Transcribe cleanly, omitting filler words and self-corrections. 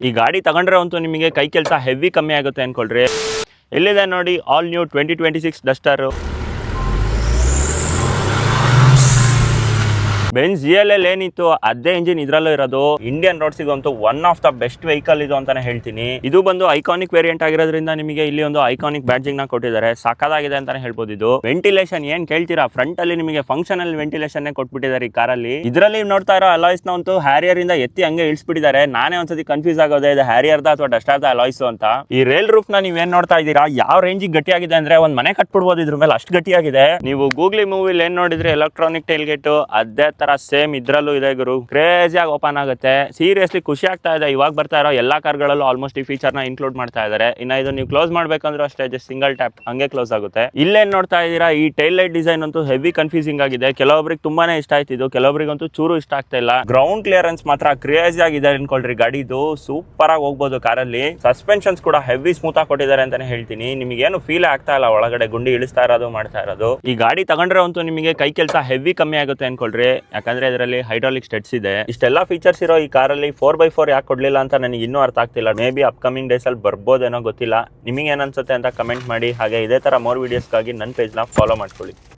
ಈ ಗಾಡಿ ತಗೊಂಡ್ರೆ ಅಂತೂ ನಿಮಗೆ ಕೈ ಕೆಲಸ ಹೆವಿ ಕಮ್ಮಿ ಆಗುತ್ತೆ ಅನ್ಕೊಳ್ರಿ. ಎಲ್ಲಿದೆ ನೋಡಿ all new 2026 Duster. Benz GLL ಏನಿತ್ತು ಅದೇ ಇಂಜಿನ್ ಇದ್ರಲ್ಲೂ ಇರೋದು. ಇಂಡಿಯನ್ ರೋಡ್ಸ್ ಅಂತೂ one of the best vehicle ಇದು ಅಂತಾನೆ ಹೇಳ್ತೀನಿ. ಇದು ಬಂದು ಐಕಾನಿಕ್ ವೇರಿಯಂಟ್ ಆಗಿರೋದ್ರಿಂದ ನಿಮಗೆ ಇಲ್ಲಿ ಒಂದು ಐಕಾನಿಕ್ ಬ್ಯಾಡ್ಜಿಂಗ್ ನ ಕೊಟ್ಟಿದ್ದಾರೆ. ಸಕ್ಕದಾಗಿದೆ ಅಂತಾನೆ ಹೇಳ್ಬೋದು. ಇದು ವೆಂಟಿಲೇಷನ್ ಏನ್ ಕೇಳ್ತೀರಾ, ಫ್ರಂಟ್ ಅಲ್ಲಿ ನಿಮಗೆ ಫಂಕ್ಷನಲ್ ವೆಂಟಿಲೇಷನ್ ಕೊಟ್ಬಿಟ್ಟಿದ್ದಾರೆ ಈ ಕಾರಲ್ಲಿ. ಇದರಲ್ಲಿ ನೋಡ್ತಾ ಇರೋ ಅಲಾಯ್ಸ್ ನ ಅಂತೂ ಹ್ಯಾರಿಯರ್ ಇಂದ ಎತ್ತಿ ಹಂಗೆ ಇಳಿಸ್ಬಿಟ್ಟಿದ್ದಾರೆ. ನಾನೇ ಒಂದ್ಸತಿ ಕನ್ಫ್ಯೂಸ್ ಆಗೋದೇ ಇದು ಹ್ಯಾರಿಯರ್ ದ ಅಥವಾ ಡಸ್ಟರ್ ದ ಅಲಾಯ್ಸ್ ಅಂತ. ಈ ರೇಲ್ ರೂಫ್ ನ ನೀವೇನ್ ನೋಡ್ತಾ ಇದ್ದೀರಾ, ಯಾವ ರೇಂಜಿಗೆ ಗಟ್ಟಿಯಾಗಿದೆ ಅಂದ್ರೆ ಒಂದ್ ಮನೆ ಕಟ್ಬಿಡ್ಬೋದು ಇದ್ರ ಮೇಲೆ, ಅಷ್ಟು ಗಟ್ಟಿಯಾಗಿದೆ. ನೀವು ಗೂಗ್ಲಿ ಮೂವಿಲಿ ಏನ್ ನೋಡಿದ್ರೆ ಎಲೆಕ್ಟ್ರಾನಿಕ್ ಟೈಲ್ ಗೇಟ್, ಅದೇ ತರ ಸೇಮ್ ಇದ್ರಲ್ಲೂ ಇದೆ ಗುರು. ಕ್ರೇಜಿ ಆಗಿ ಓಪನ್ ಆಗುತ್ತೆ. ಸೀರಿಯಸ್ಲಿ ಖುಷಿ ಆಗ್ತಾ ಇದೆ. ಇವಾಗ ಬರ್ತಾ ಇರೋ ಎಲ್ಲಾ ಕಾರ್ಗಳಲ್ಲೂ ಆಲ್ಮೋಸ್ಟ್ ಈ ಫೀಚರ್ ನ ಇನ್ಕ್ಲೂಡ್ ಮಾಡ್ತಾ ಇದ್ದಾರೆ. ಇನ್ನ ಇದು ನೀವು ಕ್ಲೋಸ್ ಮಾಡ್ಬೇಕಂದ್ರೆ ಅಷ್ಟೇ, ಜಸ್ಟ್ ಸಿಂಗಲ್ ಟ್ಯಾಪ್ ಹಂಗೆ ಕ್ಲೋಸ್ ಆಗುತ್ತೆ. ಇಲ್ಲೇನ್ ನೋಡ್ತಾ ಇದ್ದೀರಾ, ಈ ಟೈಲ್ ಲೈಟ್ ಡಿಸೈನ್ ಅಂತೂ ಹೆವಿ ಕನ್ಫ್ಯೂಸಿಂಗ್ ಆಗಿದೆ. ಕೆಲವೊಬ್ರಿಗೆ ತುಂಬಾನೇ ಇಷ್ಟ ಆಯ್ತು ಇದು, ಕೆಲವೊಬ್ರಿಗಂತೂ ಚೂರು ಇಷ್ಟ ಆಗ್ತಾ ಇಲ್ಲ. ಗ್ರೌಂಡ್ ಕ್ಲಿಯರೆನ್ಸ್ ಮಾತ್ರ ಕ್ರೇಜಿ ಆಗಿದೆ ಅನ್ಕೊಳ್ರಿ. ಗಾಡಿದು ಸೂಪರ್ ಆಗಿ ಹೋಗ್ಬೋದು ಕಾರಲ್ಲಿ. ಸಸ್ಪೆನ್ಷನ್ಸ್ ಕೂಡ ಹೆವಿ ಸ್ಮೂತ್ ಆಗಿ ಕೊಟ್ಟಿದ್ದಾರೆ ಅಂತಾನೆ ಹೇಳ್ತೀನಿ. ನಿಮಗೆ ಏನು ಫೀಲ್ ಆಗ್ತಾ ಇಲ್ಲ ಒಳಗಡೆ ಗುಂಡಿ ಇಳಿಸ್ತಾ ಇರೋದು ಮಾಡ್ತಾ ಇರೋದು. ಈ ಗಾಡಿ ತಗೊಂಡ್ರೆ ಅಂತೂ ನಿಮಗೆ ಕೈ ಕೆಲಸ ಹೆವಿ ಕಮ್ಮಿ ಆಗುತ್ತೆ ಅನ್ಕೊಳ್ರಿ. ಯಾಕಂದ್ರೆ ಇದರಲ್ಲಿ ಹೈಡ್ರಾಲಿಕ್ ಸ್ಟೆಡ್ಸ್ ಇದೆ. ಇಷ್ಟೆಲ್ಲ ಫೀಚರ್ಸ್ ಇರೋ ಈ ಕಾರಲ್ಲಿ 4x4 ಯಾಕೆ ಕೊಡ್ಲಿಲ್ಲ ಅಂತ ನನಗೆ ಇನ್ನೂ ಅರ್ಥ ಆಗ್ತಿಲ್ಲ. ಮೇ ಬಿ ಅಪ್ಕಮಿಂಗ್ ಡೇಸ್ ಅಲ್ಲಿ ಬರ್ಬೋದೇನೋ ಗೊತ್ತಿಲ್ಲ. ನಿಮಗೆ ಏನ್ ಅನ್ಸುತ್ತೆ ಅಂತ ಕಮೆಂಟ್ ಮಾಡಿ. ಹಾಗೆ ಇದೇ ತರ ಮೋರ್ ವಿಡಿಯೋಸ್ಗಾಗಿ ನನ್ನ ಪೇಜ್ ನ ಫಾಲೋ ಮಾಡ್ಕೊಳ್ಳಿ.